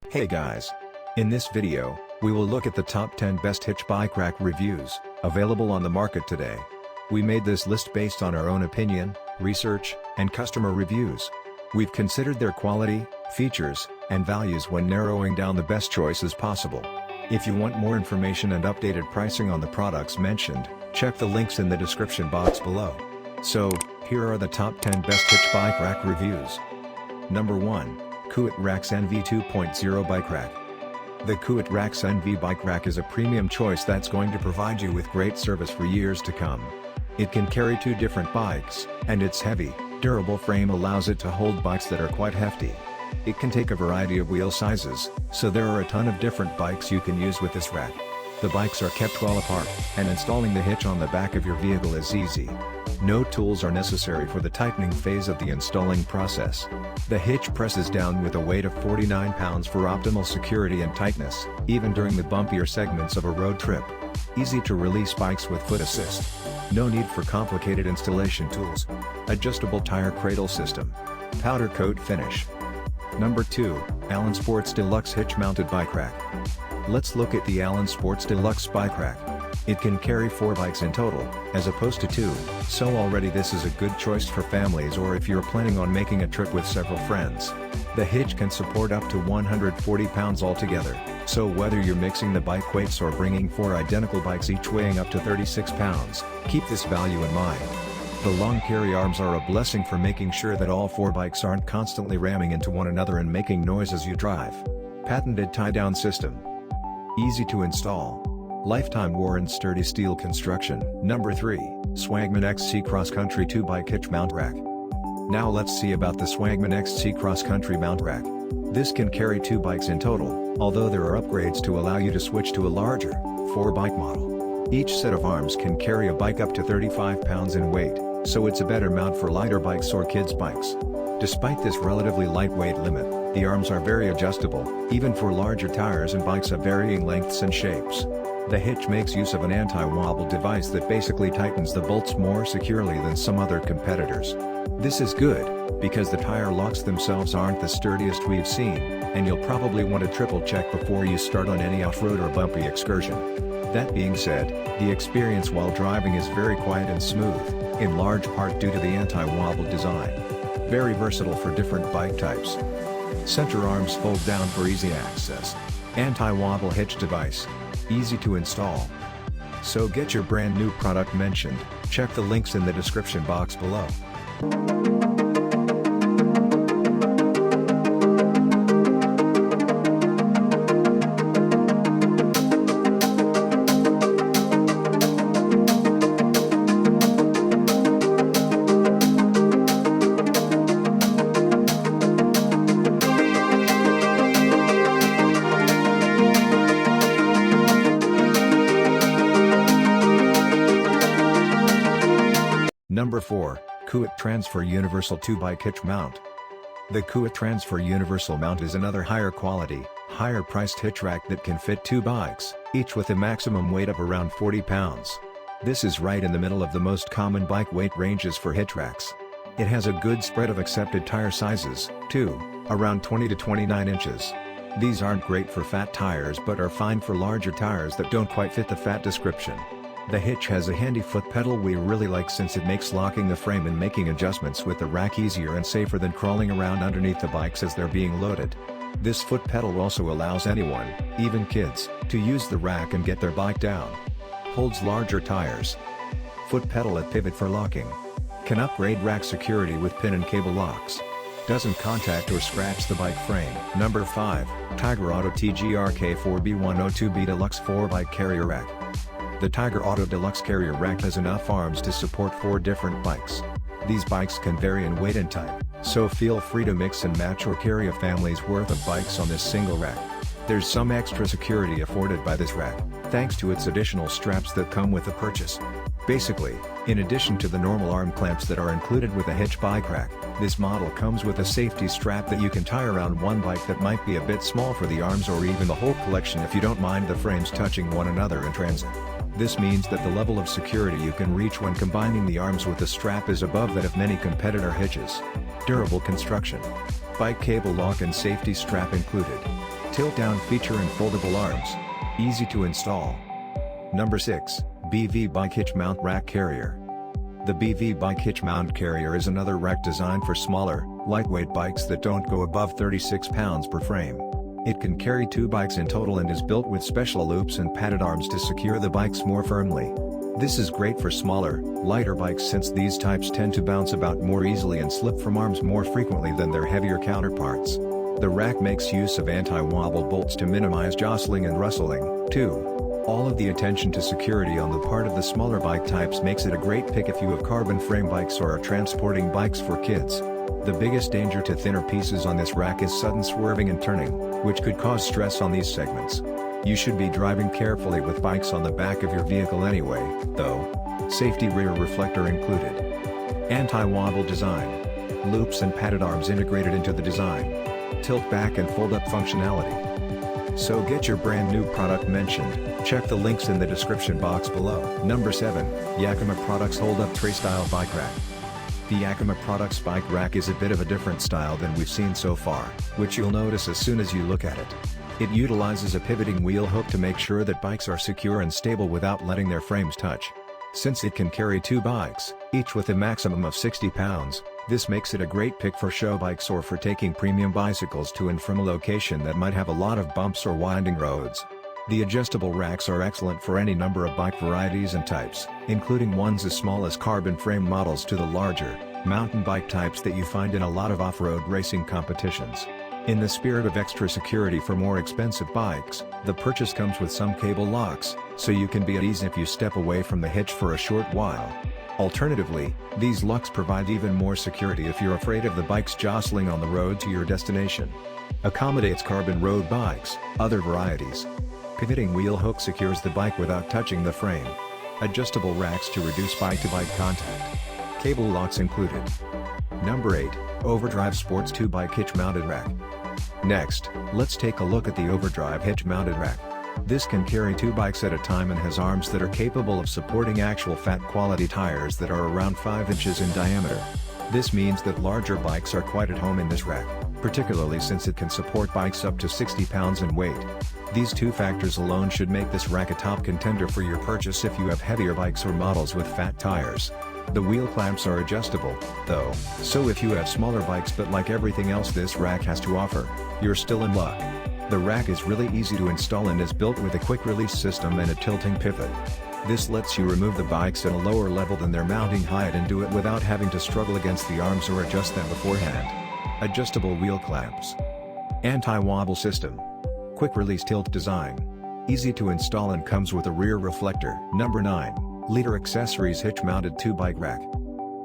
Hey guys! In this video, we will look at the top 10 best hitch bike rack reviews, available on the market today. We made this list based on our own opinion, research, and customer reviews. We've considered their quality, features, and values when narrowing down the best choices possible. If you want more information and updated pricing on the products mentioned, check the links in the description box below. So, here are the top 10 best hitch bike rack reviews. Number 1. COMPATIBILITY NV 2.0 Bike Rack. The COMPATIBILITY NV Bike Rack is a premium choice that's going to provide you with great service for years to come. It can carry 2 different bikes, and its heavy, durable frame allows it to hold bikes that are quite hefty. It can take a variety of wheel sizes, so there are a ton of different bikes you can use with this rack. The bikes are kept well apart, and installing the hitch on the back of your vehicle is easy. No tools are necessary for the tightening phase of the installing process. The hitch presses down with a weight of 49 pounds for optimal security and tightness, even during the bumpier segments of a road trip. Easy to release bikes with foot assist. No need for complicated installation tools. Adjustable tire cradle system. Powder coat finish. Number 2, Allen Sports Deluxe Hitch Mounted Bike Rack. Let's look at the Allen Sports Deluxe Bike Rack. It can carry 4 bikes in total, as opposed to 2, so already this is a good choice for families or if you're planning on making a trip with several friends. The hitch can support up to 140 pounds altogether, so whether you're mixing the bike weights or bringing 4 identical bikes each weighing up to 36 pounds, keep this value in mind. The long carry arms are a blessing for making sure that all 4 bikes aren't constantly ramming into one another and making noise as you drive. Patented tie-down system. Easy to install. Lifetime warranty, sturdy steel construction. Number 3, Swagman XC Cross Country 2 Bike Hitch Mount Rack. Now let's see about the Swagman XC Cross Country Mount Rack. This can carry 2 bikes in total, although there are upgrades to allow you to switch to a larger, 4-bike model. Each set of arms can carry a bike up to 35 pounds in weight, so it's a better mount for lighter bikes or kids' bikes. Despite this relatively lightweight limit, the arms are very adjustable, even for larger tires and bikes of varying lengths and shapes. The hitch makes use of an anti-wobble device that basically tightens the bolts more securely than some other competitors. This is good, because the tire locks themselves aren't the sturdiest we've seen, and you'll probably want to triple check before you start on any off-road or bumpy excursion. That being said, the experience while driving is very quiet and smooth, in large part due to the anti-wobble design. Very versatile for different bike types. Center arms fold down for easy access. Anti-wobble hitch device. Easy to install. So get your brand new product mentioned, check the links in the description box below. Number 4, COMPATIBILITY Transfer Universal 2 Bike Hitch Mount. The COMPATIBILITY Transfer Universal Mount is another higher quality, higher priced hitch rack that can fit 2 bikes, each with a maximum weight of around 40 pounds. This is right in the middle of the most common bike weight ranges for hitch racks. It has a good spread of accepted tire sizes, too, around 20 to 29 inches. These aren't great for fat tires but are fine for larger tires that don't quite fit the fat description. The hitch has a handy foot pedal we really like since it makes locking the frame and making adjustments with the rack easier and safer than crawling around underneath the bikes as they're being loaded. This foot pedal also allows anyone, even kids, to use the rack and get their bike down. Holds larger tires. Foot pedal at pivot for locking. Can upgrade rack security with pin and cable locks. Doesn't contact or scratch the bike frame. Number 5, Tiger Auto TGR K4B102B Deluxe 4-Bike Carrier Rack. The Tiger Auto Deluxe Carrier Rack has enough arms to support 4 different bikes. These bikes can vary in weight and type, so feel free to mix and match or carry a family's worth of bikes on this single rack. There's some extra security afforded by this rack, thanks to its additional straps that come with the purchase. Basically, in addition to the normal arm clamps that are included with a hitch bike rack, this model comes with a safety strap that you can tie around one bike that might be a bit small for the arms or even the whole collection if you don't mind the frames touching one another in transit. This means that the level of security you can reach when combining the arms with the strap is above that of many competitor hitches. Durable construction. Bike cable lock and safety strap included. Tilt-down feature and foldable arms. Easy to install. Number 6, BV Bike Hitch Mount Rack Carrier. The BV Bike Hitch Mount Carrier is another rack designed for smaller, lightweight bikes that don't go above 36 pounds per frame. It can carry 2 bikes in total and is built with special loops and padded arms to secure the bikes more firmly. This is great for smaller, lighter bikes since these types tend to bounce about more easily and slip from arms more frequently than their heavier counterparts. The rack makes use of anti-wobble bolts to minimize jostling and rustling, too. All of the attention to security on the part of the smaller bike types makes it a great pick if you have carbon frame bikes or are transporting bikes for kids. The biggest danger to thinner pieces on this rack is sudden swerving and turning, which could cause stress on these segments. You should be driving carefully with bikes on the back of your vehicle anyway, though. Safety rear reflector included. Anti-wobble design. Loops and padded arms integrated into the design. Tilt back and fold up functionality. So get your brand new product mentioned. Check the links in the description box below. Number 7, Yakima Products Hold Up Tray Style Bike Rack. The Yakima Products bike rack is a bit of a different style than we've seen so far, which you'll notice as soon as you look at it. It utilizes a pivoting wheel hook to make sure that bikes are secure and stable without letting their frames touch. Since it can carry 2 bikes, each with a maximum of 60 pounds, this makes it a great pick for show bikes or for taking premium bicycles to and from a location that might have a lot of bumps or winding roads. The adjustable racks are excellent for any number of bike varieties and types, including ones as small as carbon frame models to the larger, mountain bike types that you find in a lot of off-road racing competitions. In the spirit of extra security for more expensive bikes, the purchase comes with some cable locks, so you can be at ease if you step away from the hitch for a short while. Alternatively, these locks provide even more security if you're afraid of the bikes jostling on the road to your destination. Accommodates carbon road bikes, other varieties. Pivoting wheel hook secures the bike without touching the frame. Adjustable racks to reduce bike-to-bike contact. Cable locks included. Number 8, Overdrive Sports 2 Bike Hitch Mounted Rack. Next, let's take a look at the Overdrive Hitch Mounted Rack. This can carry 2 bikes at a time and has arms that are capable of supporting actual fat quality tires that are around 5 inches in diameter. This means that larger bikes are quite at home in this rack, particularly since it can support bikes up to 60 pounds in weight. These 2 factors alone should make this rack a top contender for your purchase if you have heavier bikes or models with fat tires. The wheel clamps are adjustable, though, so if you have smaller bikes but like everything else this rack has to offer, you're still in luck. The rack is really easy to install and is built with a quick release system and a tilting pivot. This lets you remove the bikes at a lower level than their mounting height and do it without having to struggle against the arms or adjust them beforehand. Adjustable wheel clamps. Anti-wobble system. Quick release tilt design. Easy to install and comes with a rear reflector. Number 9, Leader Accessories Hitch Mounted 2 Bike Rack.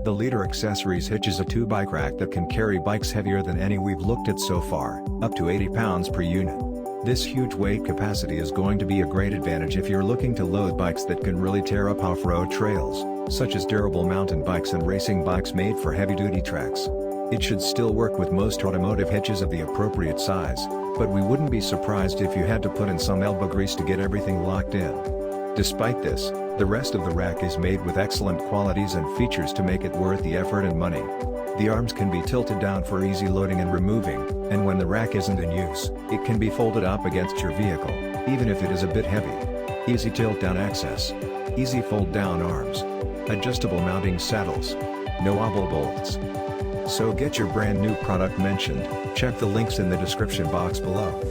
The Leader Accessories Hitch is a 2 bike rack that can carry bikes heavier than any we've looked at so far, up to 80 pounds per unit. This huge weight capacity is going to be a great advantage if you're looking to load bikes that can really tear up off-road trails, such as durable mountain bikes and racing bikes made for heavy-duty tracks. It should still work with most automotive hitches of the appropriate size, but we wouldn't be surprised if you had to put in some elbow grease to get everything locked in. Despite this, the rest of the rack is made with excellent qualities and features to make it worth the effort and money. The arms can be tilted down for easy loading and removing, and when the rack isn't in use, it can be folded up against your vehicle, even if it is a bit heavy. Easy tilt down access. Easy fold down arms. Adjustable mounting saddles. No wobble bolts. So get your brand new product mentioned. Check the links in the description box below.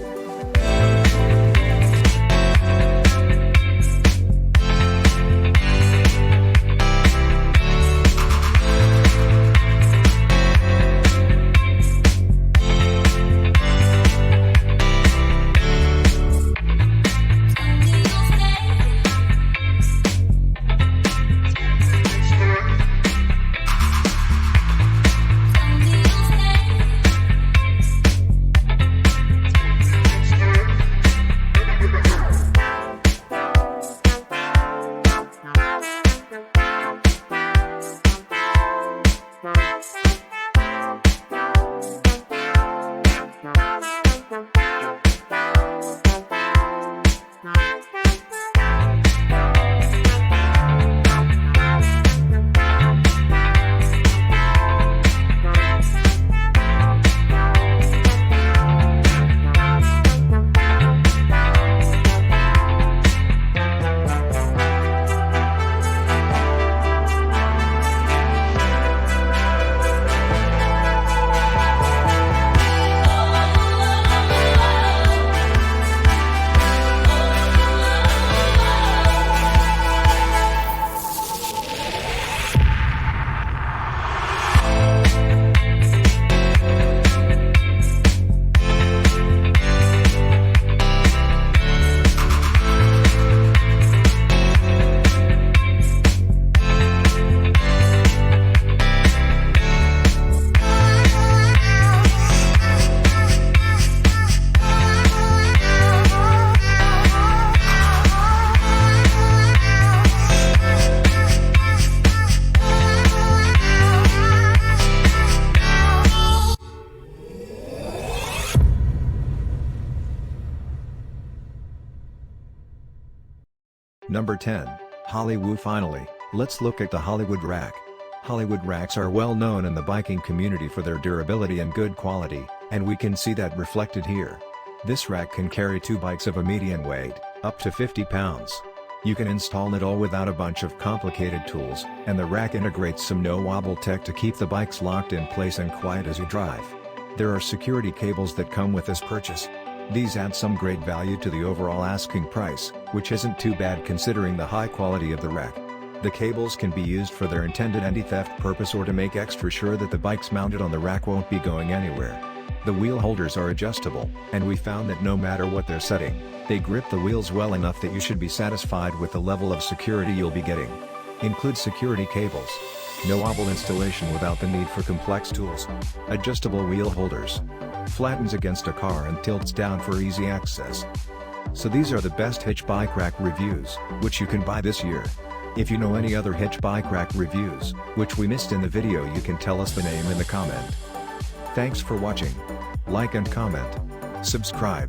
Number 10. Hollywood. Finally, let's look at the Hollywood rack. Hollywood racks are well known in the biking community for their durability and good quality, and we can see that reflected here. This rack can carry 2 bikes of a medium weight, up to 50 pounds. You can install it all without a bunch of complicated tools, and the rack integrates some no-wobble tech to keep the bikes locked in place and quiet as you drive. There are security cables that come with this purchase. These add some great value to the overall asking price, which isn't too bad considering the high quality of the rack. The cables can be used for their intended anti-theft purpose or to make extra sure that the bikes mounted on the rack won't be going anywhere. The wheel holders are adjustable, and we found that no matter what their setting, they grip the wheels well enough that you should be satisfied with the level of security you'll be getting. Include security cables. No wobble installation without the need for complex tools. Adjustable wheel holders. Flattens against a car and tilts down for easy access. So these are the best hitch bike rack reviews, which you can buy this year. If you know any other hitch bike rack reviews, which we missed in the video, you can tell us the name in the comment. Thanks for watching. Like and comment. Subscribe.